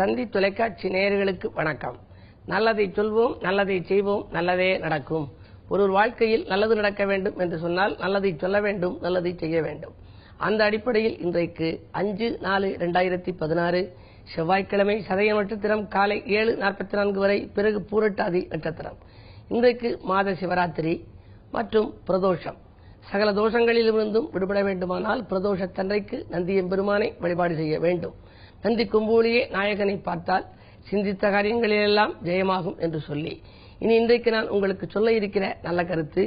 தந்தி தொலைக்காட்சி நேயர்களுக்கு வணக்கம். நல்லதை சொல்வோம், நல்லதை செய்வோம், நல்லதே நடக்கும். ஒரு வாழ்க்கையில் நல்லது நடக்க வேண்டும் என்று சொன்னால் நல்லதை சொல்ல வேண்டும், நல்லதை செய்ய வேண்டும். அந்த அடிப்படையில் இன்றைக்கு 5/4/2016 செவ்வாய்க்கிழமை சதய நட்சத்திரம் காலை 7:44 வரை, பிறகு பூரட்டாதி நட்சத்திரம். இன்றைக்கு மாத சிவராத்திரி மற்றும் பிரதோஷம். சகல தோஷங்களிலிருந்தும் விடுபட வேண்டுமானால் பிரதோஷத்தன்றைக்கு நந்தியம்பெருமானை வழிபாடு செய்ய வேண்டும். நந்தி கொம்புலியே நாயகனை பார்த்தால் சிந்தித்த காரியங்களிலெல்லாம் ஜெயமாகும் என்று சொல்லி, இன்றைக்கு நான் உங்களுக்கு சொல்ல இருக்கிற நல்ல கருத்து,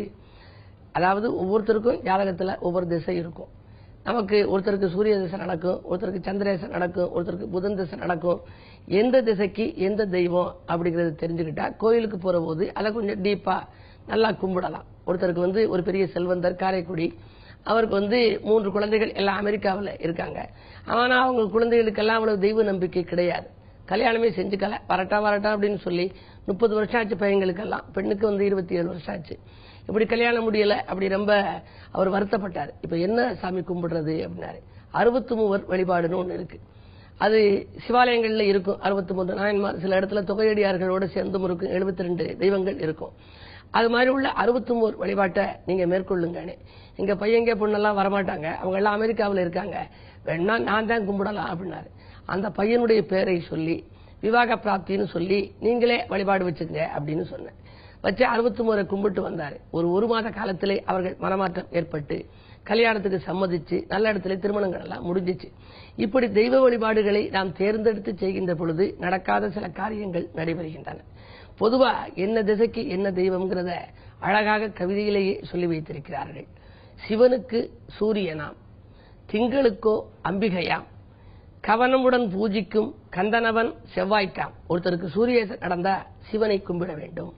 அதாவது ஒவ்வொருத்தருக்கும் ஜாதகத்தில் ஒவ்வொரு திசை இருக்கும். நமக்கு ஒருத்தருக்கு சூரிய திசை நடக்கும், ஒருத்தருக்கு சந்திர திசை நடக்கும், ஒருத்தருக்கு புதன் திசை நடக்கும். எந்த திசைக்கு எந்த தெய்வம் அப்படிங்கறது தெரிஞ்சுக்கிட்டா கோயிலுக்கு போற போது அதை கொஞ்சம் டீப்பா நல்லா கும்பிடலாம். ஒருத்தருக்கு ஒரு பெரிய செல்வந்தர், காரைக்குடி, அவருக்கு 3 குழந்தைகள் எல்லாம் அமெரிக்காவில் இருக்காங்க. ஆனா அவங்க குழந்தைகளுக்கெல்லாம் அவ்வளவு தெய்வ நம்பிக்கை கிடையாது. கல்யாணமே செஞ்சுக்கல, வரட்டா அப்படின்னு சொல்லி 30 வருஷம் ஆச்சு பையங்களுக்கெல்லாம். பெண்ணுக்கு 27 வருஷம் ஆச்சு. இப்படி கல்யாணம் முடியல, அப்படி ரொம்ப அவர் வருத்தப்பட்டார். இப்ப என்ன சாமி கும்பிடுறது அப்படின்னாரு. 63 வழிபாடுன்னு ஒண்ணு இருக்கு. அது சிவாலயங்கள்ல இருக்கும். 63 நாயன்மார், சில இடத்துல தொகையடியார்களோட சேர்ந்தும் இருக்கும். 72 தெய்வங்கள் இருக்கும். அது மாதிரி உள்ள 63 வழிபாட்டை நீங்க மேற்கொள்ளுங்க. எங்க பையங்க பொண்ணெல்லாம் வரமாட்டாங்க, அவங்க எல்லாம் அமெரிக்காவில் இருக்காங்க, வேணா நான் தான் கும்பிடலாம் அப்படின்னாரு. அந்த பையனுடைய பேரை சொல்லி விவாக பிராப்தின்னு சொல்லி நீங்களே வழிபாடு வச்சுங்க அப்படின்னு சொன்னேன். வச்சு 63 கும்பிட்டு வந்தாரு. ஒரு மாத காலத்திலே அவர்கள் மனமாற்றம் ஏற்பட்டு கல்யாணத்துக்கு சம்மதிச்சு நல்ல இடத்துல திருமணங்கள் எல்லாம் முடிஞ்சிச்சு. இப்படி தெய்வ வழிபாடுகளை நாம் தேர்ந்தெடுத்து செய்கின்ற பொழுது நடக்காத சில காரியங்கள் நடைபெறுகின்றன. பொதுவா என்ன திசைக்கு என்ன தெய்வம்ங்கிறத அழகாக கவிதையிலேயே சொல்லி வைத்திருக்கிறார்கள். சிவனுக்கு சூரியனாம், திங்களுக்கோ அம்பிகையாம், கவனமுடன் பூஜிக்கும் கந்தனவன் செவ்வாய்க்காம். ஒருத்தருக்கு சூரியேசன் நடந்தா சிவனை கும்பிட வேண்டும்,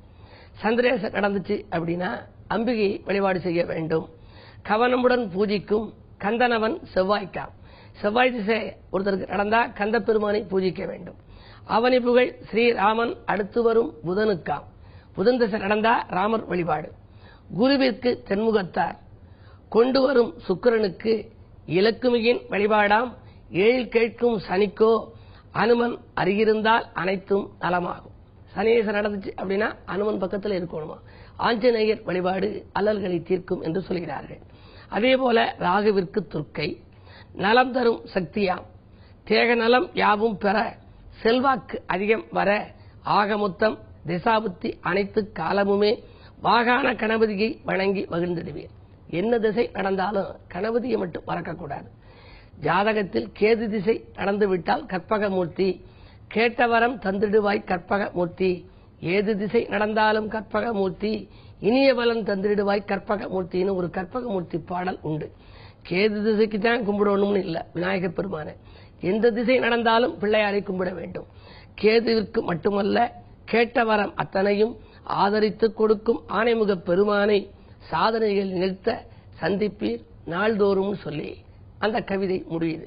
சந்திரேசன் நடந்துச்சு அப்படின்னா அம்பிகை வழிபாடு செய்ய வேண்டும். கவனமுடன் பூஜிக்கும் கந்தனவன் செவ்வாய்க்காம். செவ்வாய் திசை ஒருத்தருக்கு நடந்தா கந்த பெருமானை பூஜிக்க வேண்டும். அவனி புகழ் ஸ்ரீராமன் அடுத்து வரும் புதனுக்காம். புதன் திசை நடந்தா ராமர் வழிபாடு. குருவிற்கு தென்முகத்தார் கொண்டு வரும் சுக்கிரனுக்கு இலக்குமியின் வழிபாடாம். ஏழில் கேட்கும் சனிக்கோ அனுமன் அருகிருந்தால் அனைத்தும் நலமாகும். சனீசன் நடந்துச்சு அப்படின்னா அனுமன் பக்கத்தில் இருக்கணுமா. ஆஞ்சநேயர் வழிபாடு அல்லல்களை தீர்க்கும் என்று சொல்கிறார்கள். அதே போல ராகுவிற்கு துர்க்கை நலம் தரும் சக்தியாம். தேக நலம் யாவும் பெற செல்வாக்கு அதிகம் வர ஆகமொத்தம் திசாபுத்தி அனைத்து காலமுமே வாகான கணபதியை வணங்கி மகிழ்ந்திடுவீர். என்ன திசை நடந்தாலும் கணபதியை மட்டும் மறக்கக்கூடாது. ஜாதகத்தில் கேது திசை நடந்துவிட்டால் கற்பகமூர்த்தி, கேட்டவரம் தந்திடுவாய் கற்பகமூர்த்தி, ஏது திசை நடந்தாலும் கற்பகமூர்த்தி, இனிய பலன் தந்திடுவாய் கற்பகமூர்த்தின்னு ஒரு கற்பகமூர்த்தி பாடல் உண்டு. கேது திசைக்கு தான் கும்பிடணும்னு இல்ல, விநாயக பெருமான எந்த திசை நடந்தாலும் பிள்ளையாரை கும்பிட வேண்டும். கேதுவிற்கு மட்டுமல்ல, கேட்ட வரம் அத்தனையும் ஆதரித்து கொடுக்கும் ஆணைமுக பெருமானை சாதனைகள் நிறுத்த சந்திப்பீர் நாள்தோறும் சொல்லி அந்த கவிதை முடியுது.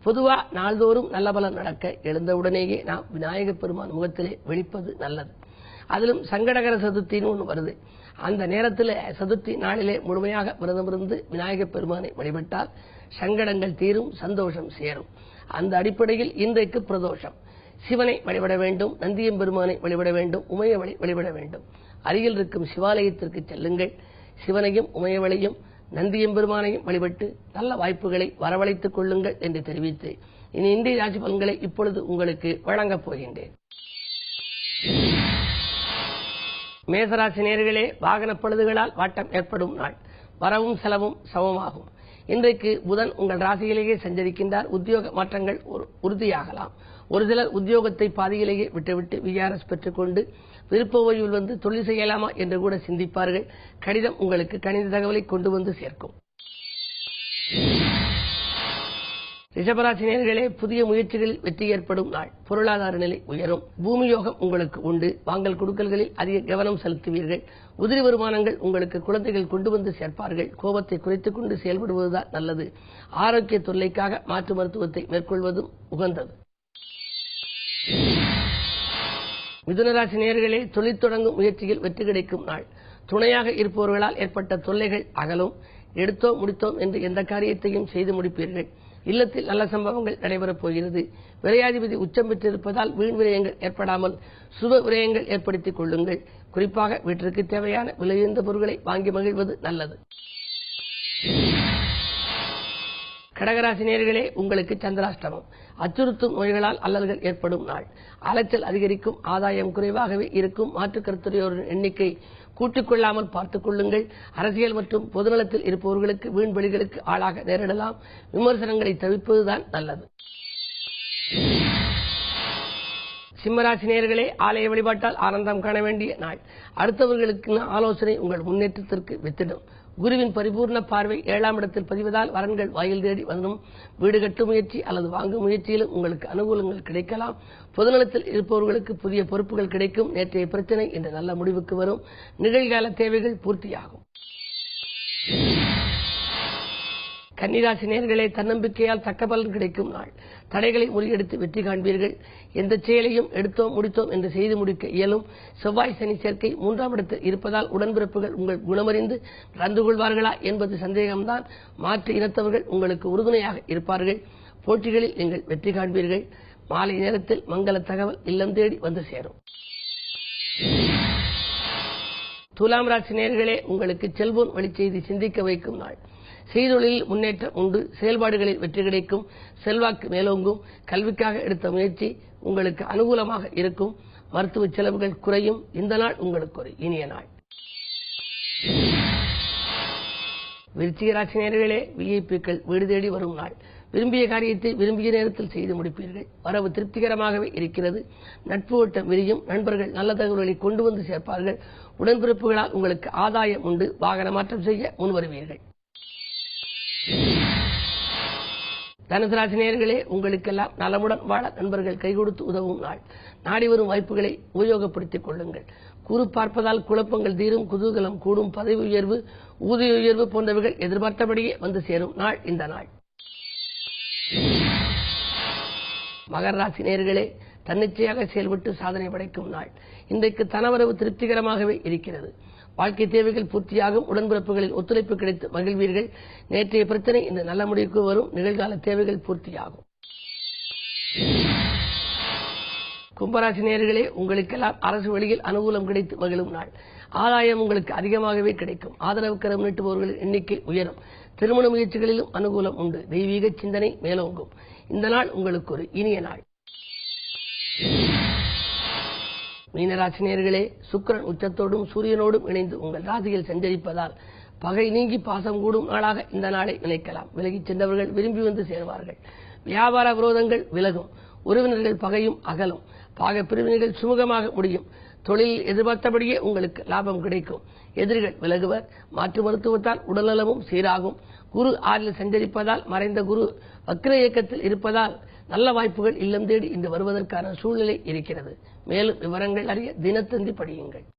பொதுவா நாள்தோறும் நல்ல பலன் நடக்க எழுந்தவுடனேயே நாம் விநாயக பெருமான் முகத்திலே வெளிப்பது நல்லது. அதிலும் சங்கடகர சதுர்த்தின்னு ஒண்ணு வருது. அந்த நேரத்தில் சதுர்த்தி நாளிலே முழுமையாக விரதமிருந்து விநாயக பெருமானை வழிபட்டால் சங்கடங்கள் தீரும், சந்தோஷம் சேரும். அந்த அடிப்படையில் இன்றைக்கு பிரதோஷம். சிவனை வழிபட வேண்டும், நந்தியம்பெருமானை வழிபட வேண்டும், உமையவளை வழிபட வேண்டும். அருகில் இருக்கும் சிவாலயத்திற்கு செல்லுங்கள். சிவனையும் உமையவளையும் நந்தியம்பெருமானையும் வழிபட்டு நல்ல வாய்ப்புகளை வரவழைத்துக் கொள்ளுங்கள் என்று தெரிவித்து இன்றைய ராசி பலன்களை இப்பொழுது உங்களுக்கு வழங்கப் போகின்றேன். மேசராசி நேயர்களே, வாகன பழுதுகளால் வாட்டம் ஏற்படும் நாள். வரவும் செலவும் சமமாகும். இன்றைக்கு புதன் உங்கள் ராசியிலேயே சஞ்சரிக்கின்றார். உத்தியோக மாற்றங்கள் உறுதியாகலாம். ஒரு சிலர் உத்தியோகத்தை பாதியிலேயே விட்டுவிட்டு விஆர்எஸ் பெற்றுக்கொண்டு விருப்ப ஓய்வில் தொழில் செய்யலாமா என்று கூட சிந்திப்பார்கள். கடிதம் உங்களுக்கு கணித தகவலை கொண்டு வந்து சேர்க்கும். ரிஷபராசி நேயர்களே, புதிய முயற்சிகளில் வெற்றி ஏற்படும் நாள். பொருளாதார நிலை உயரும். பூமி யோகம் உங்களுக்கு உண்டு. வாங்கல் கொடுக்கல்களில் அதிக கவனம் செலுத்துவீர்கள். உதிரி வருமானங்கள் உங்களுக்கு குழந்தைகள் கொண்டு வந்து சேர்ப்பார்கள். கோபத்தை குறைத்துக் கொண்டு செயல்படுவதுதான் நல்லது. ஆரோக்கிய தொல்லைக்காக மாற்று மருத்துவத்தை மேற்கொள்வதும் உகந்தது. மிதுனராசி நேயர்களே, தொழில் தொடங்கும் முயற்சியில் வெற்றி கிடைக்கும் நாள். துணையாக இருப்பவர்களால் ஏற்பட்ட தொல்லைகள் அகலும். எடுத்தோம் முடித்தோம் என்று எந்த காரியத்தையும் செய்து முடிப்பீர்கள். இல்லத்தில் நல்ல சம்பவங்கள் நடைபெறப் போகிறது. விரையாதிபதி உச்சம் பெற்றிருப்பதால் வீண் விரயங்கள் ஏற்படாமல் சுப விரயங்கள் ஏற்படுத்திக் கொள்ளுங்கள். குறிப்பாக வீட்டிற்கு தேவையான விலையுயர்ந்த பொருட்களை வாங்கி மகிழ்வது நல்லது. கடகராசி நேயர்களே, உங்களுக்கு சந்திராஷ்டமம். அச்சுறுத்தும் நோய்களால் அல்லல்கள் ஏற்படும் நாள். அலைச்சல் அதிகரிக்கும். ஆதாயம் குறைவாகவே இருக்கும். மாற்றுக் கருத்துடையோரின் எண்ணிக்கை கூட்டிக் கொள்ளாமல் பார்த்துக் கொள்ளுங்கள். அரசியல் மற்றும் பொதுநலத்தில் இருப்பவர்களுக்கு வீண் வழிகளுக்கு ஆளாக நேரிடலாம். விமர்சனங்களை தவிர்ப்பதுதான் நல்லது. சிம்மராசி நேயர்களே, ஆலய வழிபாட்டால் ஆனந்தம் காண வேண்டிய நாள். அடுத்தவர்களுக்கு ஆலோசனை உங்கள் முன்னேற்றத்திற்கு வித்திடும். குருவின் பரிபூர்ண பார்வை 7ஆம் இடத்தில் பதிவதால் வரன்கள் வாயில் தேடி வந்தும். வீடு கட்டும் முயற்சி அல்லது வாங்கும் முயற்சியிலும் உங்களுக்கு அனுகூலங்கள் கிடைக்கலாம். பொதுநலத்தில் இருப்பவர்களுக்கு புதிய பொறுப்புகள் கிடைக்கும். நேற்றைய பிரச்சனை இன்று நல்ல முடிவுக்கு வரும். நிகழ்கால தேவைகள் பூர்த்தியாகும். கன்னிராசி நேயர்களே, தன்னம்பிக்கையால் தக்க பலன் கிடைக்கும் நாள். தடைகளை முறியடித்து வெற்றி காண்பீர்கள். எந்த செயலையும் எடுத்தோம் முடித்தோம் என்று செய்து முடிக்க இயலும். செவ்வாய் சனி சேர்க்கை 3ஆம் இடத்தில் இருப்பதால் உடன்பிறப்புகள் உங்கள் குணமறிந்து நடந்து கொள்வார்களா என்பது சந்தேகம்தான். மாற்று இனத்தவர்கள் உங்களுக்கு உறுதுணையாக இருப்பார்கள். போட்டிகளில் நீங்கள் வெற்றி காண்பீர்கள். மாலை நேரத்தில் மங்கள தகவல் இல்லம் தேடி வந்து சேரும். துலாம் ராசி நேயர்களே, உங்களுக்கு செல்வம் வழி செய்தி சிந்திக்க வைக்கும் நாள். செய்தொழிலில் முன்னேற்றம் உண்டு. செயல்பாடுகளில் வெற்றி கிடைக்கும். செல்வாக்கு மேலோங்கும். கல்விக்காக எடுத்த முயற்சி உங்களுக்கு அனுகூலமாக இருக்கும். மருத்துவ செலவுகள் குறையும். இந்த நாள் உங்களுக்கு ஒரு இனிய நாள். விருச்சிக ராசி நேயர்களே, விஐபிக்கள் வீடு தேடி வரும் நாள். விரும்பிய காரியத்தை விரும்பிய நேரத்தில் செய்து முடிப்பீர்கள். வரவு திருப்திகரமாகவே இருக்கிறது. நட்பு வட்டம் விரியும். நண்பர்கள் நல்ல தகவல்களை கொண்டு வந்து சேர்ப்பார்கள். உடன்பிறப்புகளால் உங்களுக்கு ஆதாயம் உண்டு. வாகன மாற்றம் செய்ய முன்வருவீர்கள். தனுசு ராசி நேயர்களே, உங்களுக்கெல்லாம் நலமுடன் வாழ நண்பர்கள் கை கொடுத்து உதவும் நாள். நாடி வரும் வாய்ப்புகளை உபயோகப்படுத்திக் கொள்ளுங்கள். குறு பார்ப்பதால் குழப்பங்கள் தீரும். குதூகலம் கூடும். பதவி உயர்வு, ஊதிய உயர்வு போன்றவைகள் எதிர்பார்த்தபடியே வந்து சேரும் நாள் இந்த நாள். மகர ராசி நேயர்களே, தன்னிச்சையாக செயல்பட்டு சாதனை படைக்கும் நாள். இன்றைக்கு தனவரவு திருப்திகரமாகவே இருக்கிறது. வாழ்க்கை தேவைகள் பூர்த்தியாகும். உடன்பிறப்புகளில் ஒத்துழைப்பு கிடைத்து மகிழ்வீர்கள். நேற்றைய பிரச்சனை இந்த நல்ல முடிவுக்கு வரும். நிகழ்கால தேவைகள் பூர்த்தியாகும். கும்பராசி நேயர்களே, உங்களுக்கெல்லாம் அரசு வழியில் அனுகூலம் கிடைத்து மகிழும் நாள். ஆதாயம் உங்களுக்கு அதிகமாகவே கிடைக்கும். ஆதரவு கரம் நீட்டுபவர்களின் எண்ணிக்கை உயரும். திருமண முயற்சிகளிலும் அனுகூலம் உண்டு. தெய்வீக சிந்தனை மேலோங்கும். இந்த நாள் உங்களுக்கு ஒரு இனிய நாள். மீனராசி நேயர்களே, சுக்கிரன் உச்சத்தோடும் சூரியனோடும் இணைந்து உங்கள் ராசியில் சஞ்சரிப்பதால் பகை நீங்கி பாசம் கூடும் நாளாக இந்த நாளை நினைக்கலாம். விலகிச் சென்றவர்கள் விரும்பி வந்து சேர்வார்கள். வியாபார விரோதங்கள் விலகும். உறவினர்கள் பகையும் அகலும். பாக பிரிவினைகள் சுமூகமாக முடியும். தொழிலில் எதிர்பார்த்தபடியே உங்களுக்கு லாபம் கிடைக்கும். எதிரிகள் விலகுவர். மாற்று மருத்துவத்தால் உடல்நலமும் சீராகும். குரு 6ல் சஞ்சரிப்பதால் மறைந்த குரு வக்ர இயக்கத்தில் இருப்பதால் நல்ல வாய்ப்புகள் இல்லம் தேடி இன்று வருவதற்கான சூழ்நிலை இருக்கிறது. மேலும் விவரங்கள் அறிய தினத்தந்தி படியுங்கள்.